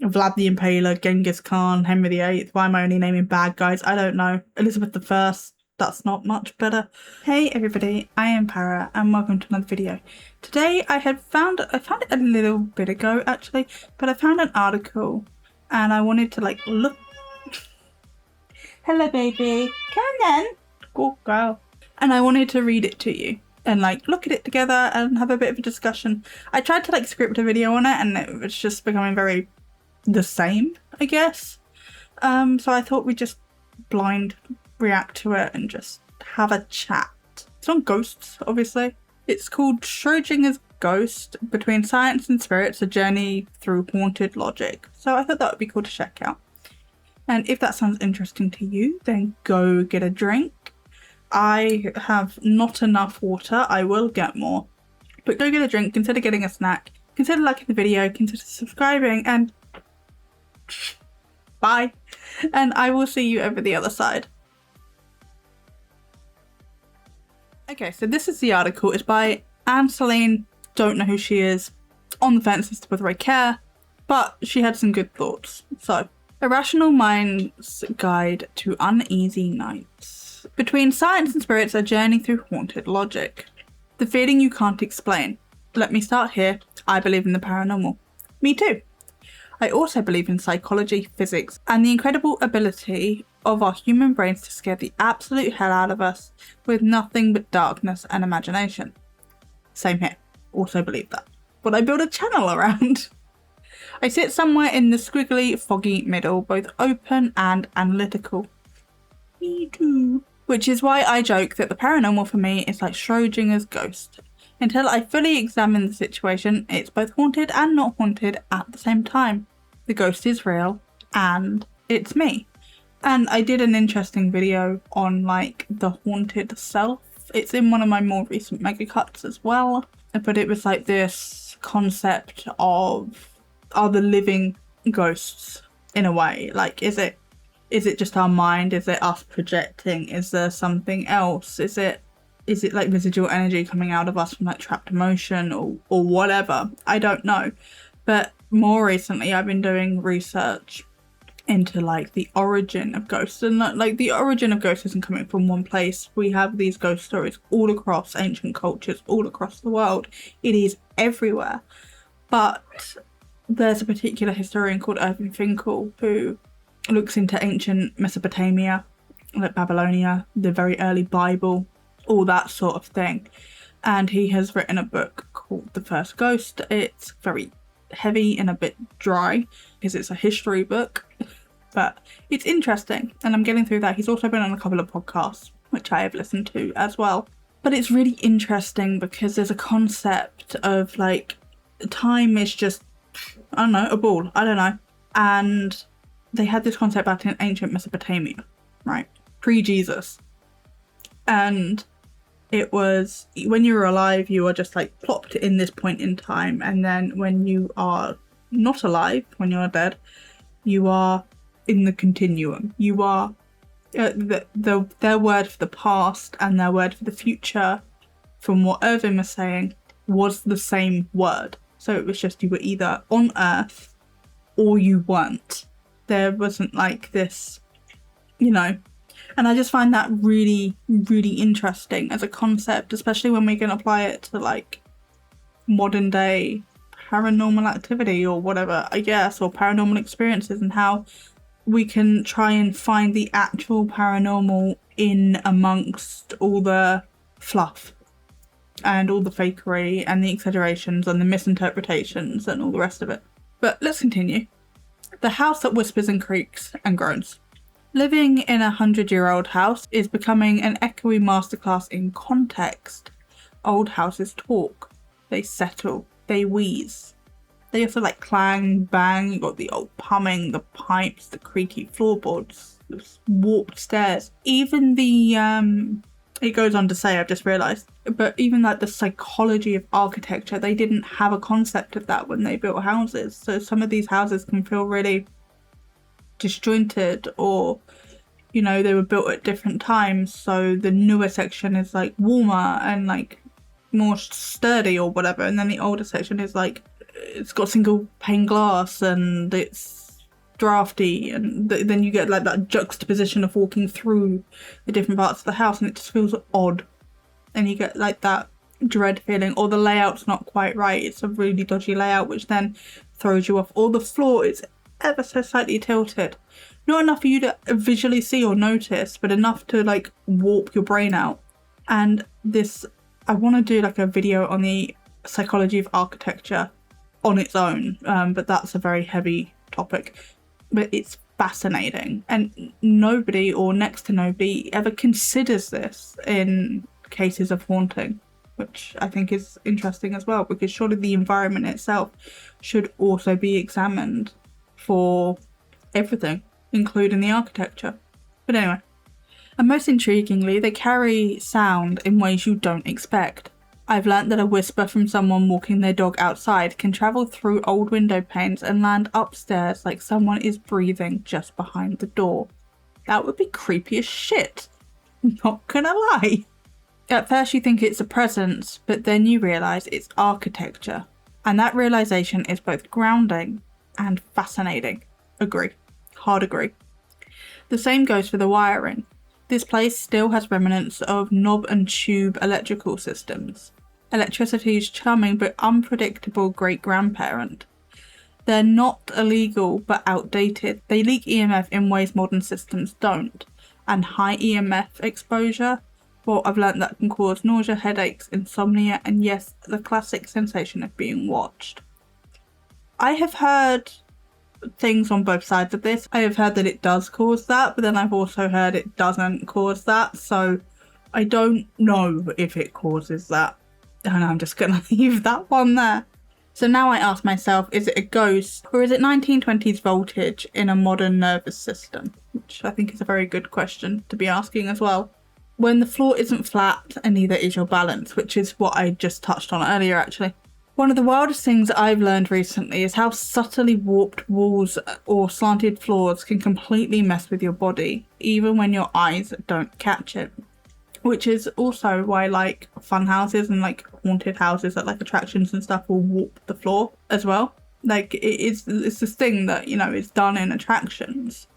Vlad the Impaler, Genghis Khan, Henry VIII. Why am I only naming bad guys? I don't know. Elizabeth I. That's not much better. Hey everybody, I am Para and welcome to another video. Today I found it a little bit ago actually, but I found an article and I wanted to look. Hello baby, come on then. Good girl. And I wanted to read it to you and look at it together and have a bit of a discussion. I tried to script a video on it and it was just becoming very the same, I guess. So I thought we'd just blind react to it and just have a chat. It's on ghosts, obviously. It's called Schrödinger's Ghost, Between Science and Spirits, A Journey Through Haunted Logic. So I thought that would be cool to check out. And if that sounds interesting to you, then go get a drink. I have not enough water. I will get more. But go get a drink, consider getting a snack, consider liking the video, consider subscribing, and bye. And I will see you over the other side. Okay, so this is the article. It's by Ann Selene. Don't know who she is. On the fence as to whether I care, but she had some good thoughts. So, A Rational Mind's Guide to Uneasy Nights. Between Science and Spirits, A Journey Through Haunted Logic. The feeling you can't explain. Let me start here. I believe in the paranormal. Me too. I also believe in psychology, physics, and the incredible ability of our human brains to scare the absolute hell out of us with nothing but darkness and imagination. Same here. Also believe that. But I build a channel around. I sit somewhere in the squiggly, foggy middle, both open and analytical. Me too. Which is why I joke that the paranormal for me is like Schrödinger's ghost. Until I fully examine the situation, it's both haunted and not haunted at the same time. The ghost is real, and it's me. And I did an interesting video on the haunted self. It's in one of my more recent mega cuts as well. But it was this concept of, are the living ghosts in a way? Is it just our mind? Is it us projecting? Is there something else? Is it residual energy coming out of us from trapped emotion or whatever? I don't know. But more recently I've been doing research into the origin of ghosts, and the origin of ghosts isn't coming from one place. We have these ghost stories all across ancient cultures, all across the world. It is everywhere. But there's a particular historian called Irving Finkel who looks into ancient Mesopotamia, Babylonia, the very early Bible, all that sort of thing. And he has written a book called The First Ghost. It's very heavy and a bit dry because it's a history book, but it's interesting and I'm getting through that. He's also been on a couple of podcasts which I have listened to as well. But it's really interesting because there's a concept of time is just, I don't know, a ball, I don't know. And they had this concept back in ancient Mesopotamia, right? Pre-Jesus. And it was, when you were alive, you are just plopped in this point in time. And then when you are not alive, when you're dead, you are in the continuum. You are, their word for the past and their word for the future, from what Irving was saying, was the same word. So it was just you were either on Earth or you weren't. There wasn't this, And I just find that really, really interesting as a concept, especially when we can apply it to modern day paranormal activity or whatever, I guess, or paranormal experiences, and how we can try and find the actual paranormal in amongst all the fluff and all the fakery and the exaggerations and the misinterpretations and all the rest of it. But let's continue. The house that whispers and creaks and groans. Living in a 100-year-old house is becoming an echoey masterclass in context. Old houses talk, they settle, they wheeze. They also clang, bang, you got the old plumbing, the pipes, the creaky floorboards, the warped stairs. Even the, it goes on to say, I've just realised, but even the psychology of architecture, they didn't have a concept of that when they built houses. So some of these houses can feel really disjointed, or they were built at different times, so the newer section is warmer and more sturdy or whatever, and then the older section is it's got single pane glass and it's drafty, and then you get like that juxtaposition of walking through the different parts of the house and it just feels odd, and you get like that dread feeling, or the layout's not quite right, it's a really dodgy layout which then throws you off, or the floor is ever so slightly tilted, not enough for you to visually see or notice, but enough to like warp your brain out. And this, I want to do like a video on the psychology of architecture on its own, but that's a very heavy topic, but it's fascinating, and nobody, or next to nobody, ever considers this in cases of haunting, which I think is interesting as well, because surely the environment itself should also be examined for everything, including the architecture. But anyway, and most intriguingly, they carry sound in ways you don't expect. I've learnt that a whisper from someone walking their dog outside can travel through old window panes and land upstairs like someone is breathing just behind the door. That would be creepy as shit. Not gonna lie. At first you think it's a presence, but then you realise it's architecture. And that realisation is both grounding and fascinating. Agree. Hard agree. The same goes for the wiring. This place still has remnants of knob and tube electrical systems. Electricity's charming but unpredictable great-grandparent. They're not illegal but outdated. They leak EMF in ways modern systems don't. And high EMF exposure, well, I've learnt that can cause nausea, headaches, insomnia, and yes, the classic sensation of being watched. I have heard things on both sides of this. I have heard that it does cause that, but then I've also heard it doesn't cause that, so I don't know if it causes that. And I'm just gonna leave that one there. So now I ask myself, is it a ghost, or is it 1920s voltage in a modern nervous system? Which I think is a very good question to be asking as well. When the floor isn't flat and neither is your balance, which is what I just touched on earlier actually. One of the wildest things I've learned recently is how subtly warped walls or slanted floors can completely mess with your body, even when your eyes don't catch it. Which is also why like fun houses and like haunted houses at like attractions and stuff will warp the floor as well. Like it's this thing that, you know, is done in attractions.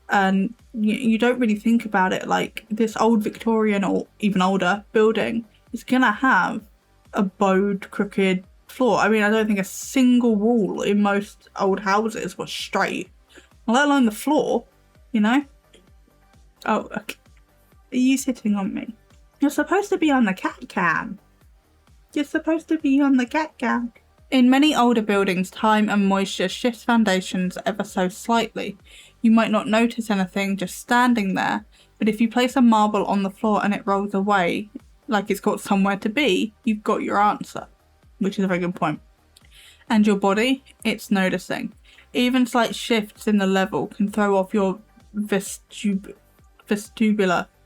And you don't really think about it, like this old Victorian or even older building is gonna have a bowed, crooked floor. I mean, I don't think a single wall in most old houses was straight, let alone the floor, you know? Oh, okay. Are you sitting on me? You're supposed to be on the cat cam. You're supposed to be on the cat cam. In many older buildings, time and moisture shifts foundations ever so slightly. You might not notice anything just standing there, but if you place a marble on the floor and it rolls away, like it's got somewhere to be, you've got your answer, which is a very good point. And your body, it's noticing. Even slight shifts in the level can throw off your vestibular,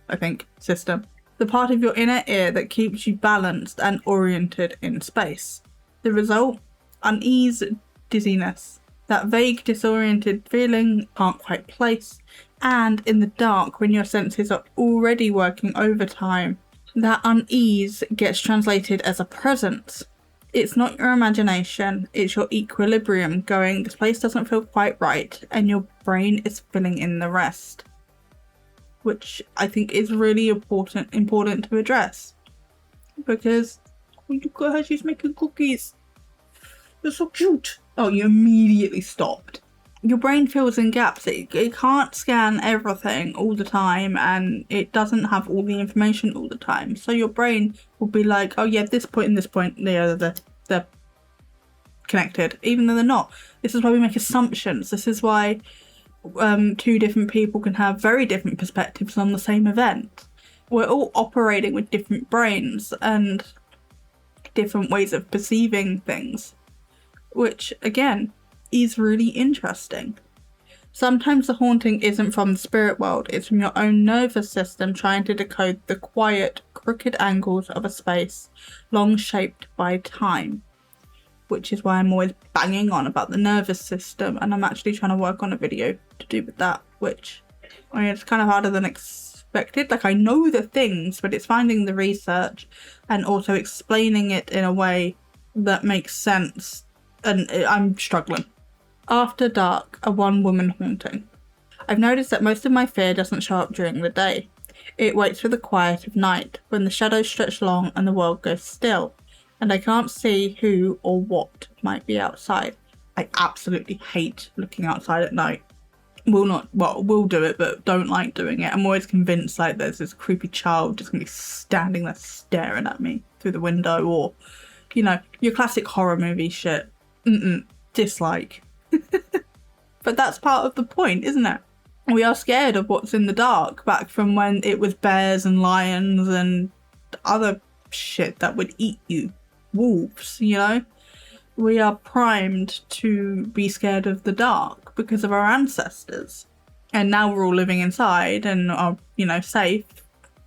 I think, system. The part of your inner ear that keeps you balanced and oriented in space. The result? Unease, dizziness. That vague, disoriented feeling can't quite place. And in the dark, when your senses are already working overtime, that unease gets translated as a presence. It's not your imagination, it's your equilibrium going, this place doesn't feel quite right, and your brain is filling in the rest. Which I think is really important to address. Because, look at her, she's making cookies. You're so cute. Oh, you immediately stopped. Your brain fills in gaps. It can't scan everything all the time, and it doesn't have all the information all the time. So your brain will be like, oh yeah, this point and this point, they're connected, even though they're not. This is why we make assumptions. This is why two different people can have very different perspectives on the same event. We're all operating with different brains and different ways of perceiving things, which again is really interesting. Sometimes the haunting isn't from the spirit world, it's from your own nervous system trying to decode the quiet, crooked angles of a space long shaped by time. Which is why I'm always banging on about the nervous system, and I'm actually trying to work on a video to do with that, which, I mean, it's kind of harder than expected. Like, I know the things, but it's finding the research and also explaining it in a way that makes sense and I'm struggling. After dark, a one-woman haunting. I've noticed that most of my fear doesn't show up during the day. It waits for the quiet of night, when the shadows stretch long and the world goes still, and I can't see who or what might be outside. I absolutely hate looking outside at night. We'll do it, but don't like doing it. I'm always convinced like there's this creepy child just gonna be standing there staring at me through the window, or, you know, your classic horror movie shit. Dislike. But that's part of the point, isn't it? We are scared of what's in the dark, back from when it was bears and lions and other shit that would eat you. Wolves, you know? We are primed to be scared of the dark because of our ancestors. And now we're all living inside and are, you know, safe,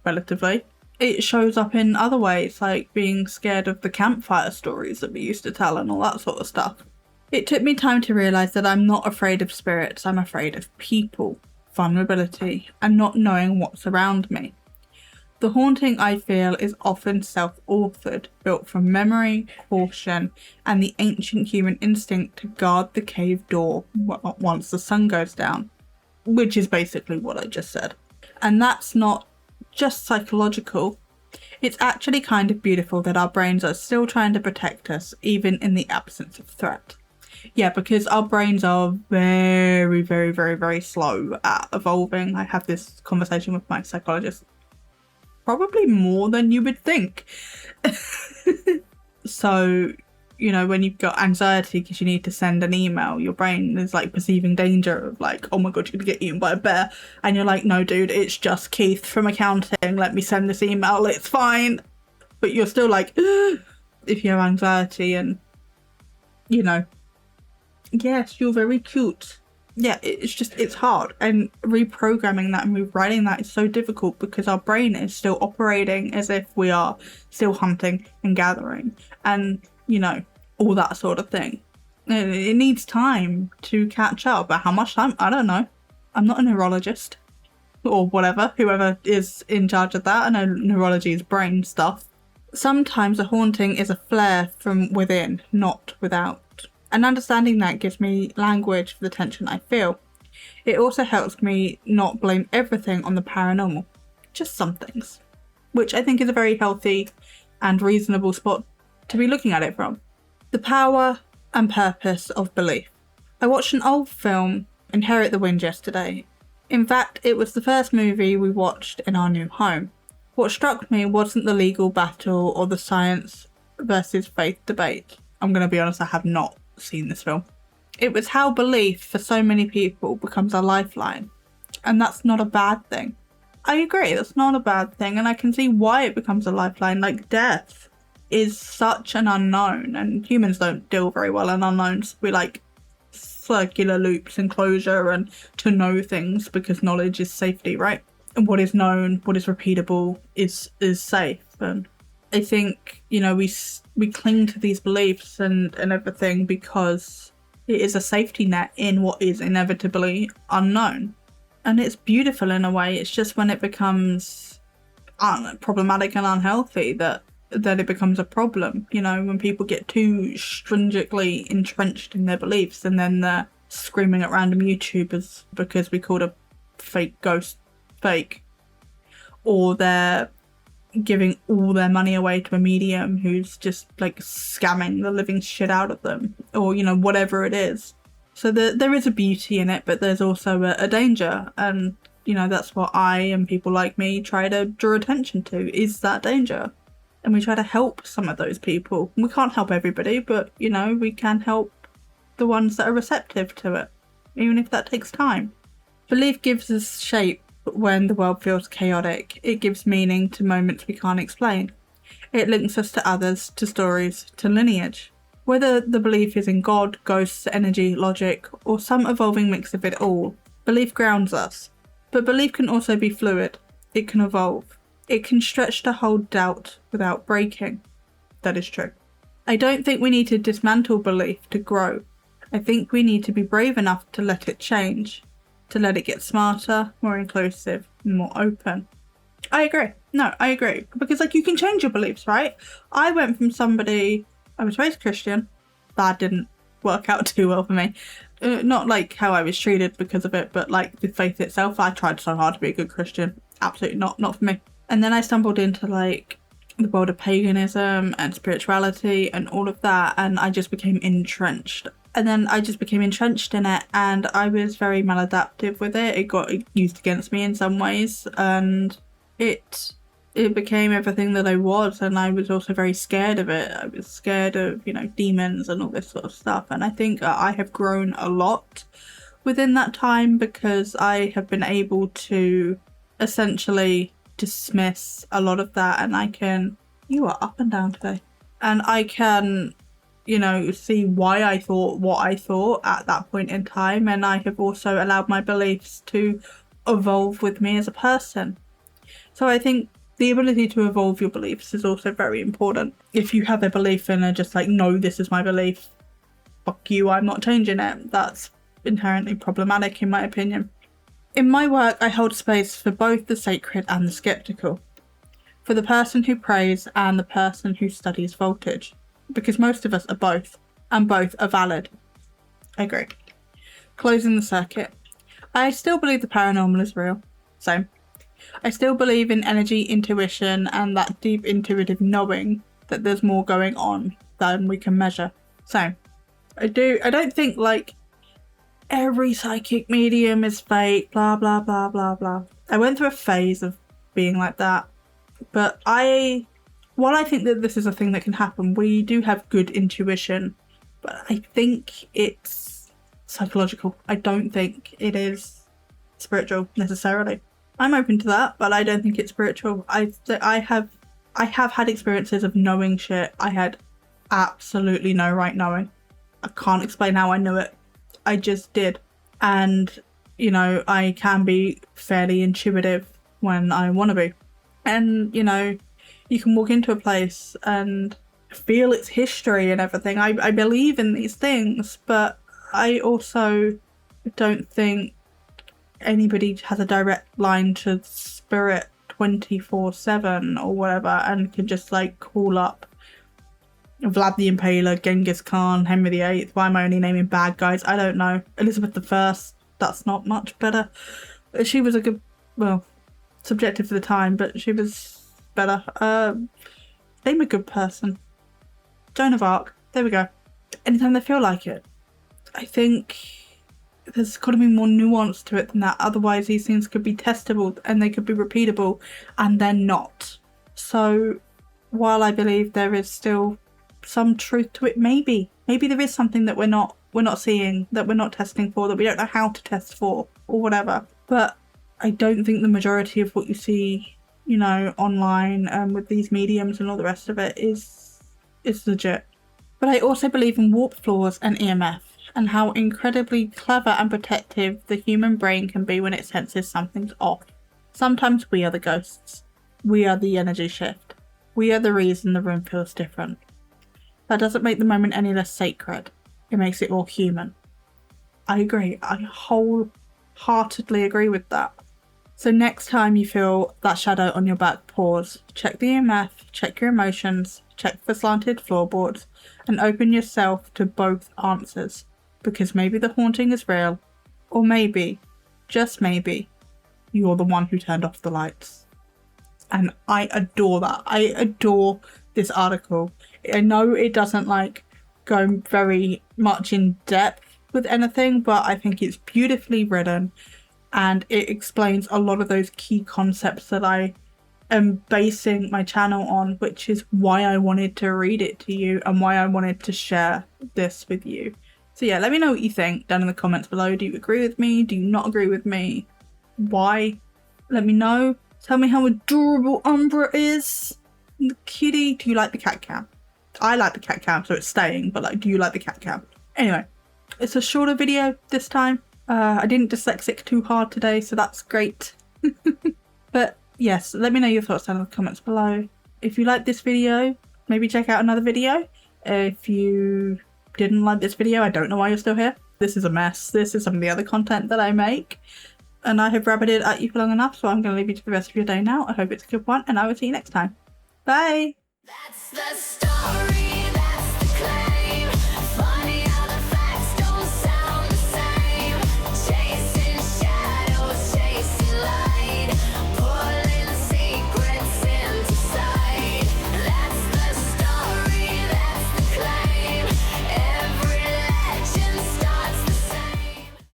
relatively. It shows up in other ways, like being scared of the campfire stories that we used to tell and all that sort of stuff. It took me time to realise that I'm not afraid of spirits, I'm afraid of people, vulnerability, and not knowing what's around me. The haunting I feel is often self-authored, built from memory, caution, and the ancient human instinct to guard the cave door once the sun goes down, which is basically what I just said. And that's not just psychological, it's actually kind of beautiful that our brains are still trying to protect us, even in the absence of threat. Yeah, because our brains are very, very, very, very slow at evolving. I have this conversation with my psychologist probably more than you would think. So, you know, when you've got anxiety because you need to send an email, your brain is like perceiving danger of like, oh my god, you're gonna get eaten by a bear. And you're like, no dude, it's just Keith from accounting, let me send this email, it's fine. But you're still like, if you have anxiety and, you know, yes, you're very cute. Yeah, it's hard. And reprogramming that and rewriting that is so difficult because our brain is still operating as if we are still hunting and gathering and, you know, all that sort of thing. It needs time to catch up. But how much time? I don't know. I'm not a neurologist or whatever, whoever is in charge of that. I know neurology is brain stuff. Sometimes a haunting is a flare from within, not without. And understanding that gives me language for the tension I feel. It also helps me not blame everything on the paranormal, just some things, which I think is a very healthy and reasonable spot to be looking at it from. The power and purpose of belief. I watched an old film, Inherit the Wind, yesterday. In fact, it was the first movie we watched in our new home. What struck me wasn't the legal battle or the science versus faith debate. I'm going to be honest, I have not seen this film. It was how belief for so many people becomes a lifeline, and that's not a bad thing. I agree, that's not a bad thing, and I can see why it becomes a lifeline. Like, death is such an unknown, and humans don't deal very well in unknowns. We like circular loops and closure and to know things because knowledge is safety, right? And what is known, what is repeatable is safe. And I think, you know, we cling to these beliefs and everything because it is a safety net in what is inevitably unknown. And it's beautiful in a way. It's just when it becomes problematic and unhealthy that it becomes a problem. You know, when people get too stringently entrenched in their beliefs and then they're screaming at random YouTubers because we called a fake ghost fake, or they're giving all their money away to a medium who's just like scamming the living shit out of them, or, you know, whatever it is. So there is a beauty in it, but there's also a danger, and, you know, that's what I and people like me try to draw attention to, is that danger. And we try to help some of those people. We can't help everybody, but, you know, we can help the ones that are receptive to it, even if that takes time. Belief gives us shape when the world feels chaotic. It gives meaning to moments we can't explain. It links us to others, to stories, to lineage. Whether the belief is in God, ghosts, energy, logic, or some evolving mix of it all, belief grounds us. But belief can also be fluid. It can evolve. It can stretch to hold doubt without breaking. That is true. I don't think we need to dismantle belief to grow. I think we need to be brave enough to let it change, to let it get smarter, more inclusive, more open. I agree. No, I agree. Because, like, you can change your beliefs, right? I went from somebody, I was raised Christian, that didn't work out too well for me. Not like how I was treated because of it, but like the faith itself. I tried so hard to be a good Christian. Absolutely not for me. And then I stumbled into like the world of paganism and spirituality and all of that, and I just became entrenched. And then I just became entrenched in it, and I was very maladaptive with it. It got used against me in some ways, and it became everything that I was, and I was also very scared of it. I was scared of, you know, demons and all this sort of stuff. And I think I have grown a lot within that time because I have been able to essentially dismiss a lot of that, and I can... You are up and down today. And I can, you know, see why I thought what I thought at that point in time, and I have also allowed my beliefs to evolve with me as a person. So I think the ability to evolve your beliefs is also very important. If you have a belief and are just like, no, this is my belief, fuck you, I'm not changing it, that's inherently problematic in my opinion. In my work, I hold space for both the sacred and the skeptical, for the person who prays and the person who studies voltage, because most of us are both, and both are valid. I agree. Closing the circuit. I still believe the paranormal is real. Same. I still believe in energy, intuition, and that deep intuitive knowing that there's more going on than we can measure. Same. I don't think like every psychic medium is fake, blah blah blah blah blah. I went through a phase of being like that, but while I think that this is a thing that can happen, we do have good intuition, but I think it's psychological. I don't think it is spiritual necessarily. I'm open to that, but I don't think it's spiritual. I have had experiences of knowing shit I had absolutely no right knowing. I can't explain how I knew it. I just did. And, you know, I can be fairly intuitive when I want to be. And, you know, you can walk into a place and feel its history and everything. I believe in these things, but I also don't think anybody has a direct line to spirit 24/7 or whatever and can just like call up Vlad the Impaler, Genghis Khan, Henry VIII. Why am I only naming bad guys? I don't know. Elizabeth I, that's not much better. She was a good, well, subjective for the time, but she was better. Name a good person. Joan of Arc. There we go. Anytime they feel like it. I think there's got to be more nuance to it than that. Otherwise, these things could be testable and they could be repeatable, and they're not. So, while I believe there is still some truth to it, maybe there is something that we're not seeing, that we're not testing for, that we don't know how to test for, or whatever. But I don't think the majority of what you see, you know, online with these mediums and all the rest of it is legit. But I also believe in warped floors and EMF, and how incredibly clever and protective the human brain can be when it senses something's off. Sometimes we are the ghosts. We are the energy shift. We are the reason the room feels different. That doesn't make the moment any less sacred. It makes it more human. I agree. I wholeheartedly agree with that. So next time you feel that shadow on your back, pause. Check the EMF, check your emotions, check for slanted floorboards, and open yourself to both answers. Because maybe the haunting is real, or maybe, just maybe, you're the one who turned off the lights. And I adore that. I adore this article. I know it doesn't like go very much in depth with anything, but I think it's beautifully written and it explains a lot of those key concepts that I am basing my channel on, which is why I wanted to read it to you and why I wanted to share this with you. So yeah, let me know what you think down in the comments below. Do you agree with me? Do you not agree with me? Why? Let me know. Tell me how adorable Umbra is. The kitty. Do you like the cat cam? I like the cat cam, so it's staying, but like, do you like the cat cam? Anyway, it's a shorter video this time. I didn't dyslexic too hard today, so that's great. But yes, let me know your thoughts down in the comments below. If you like this video, maybe check out another video. If you didn't like this video, I don't know why you're still here. This is a mess. This is some of the other content that I make. And I have rabbited at you for long enough, so I'm going to leave you to the rest of your day now. I hope it's a good one, and I will see you next time. Bye! That's the story.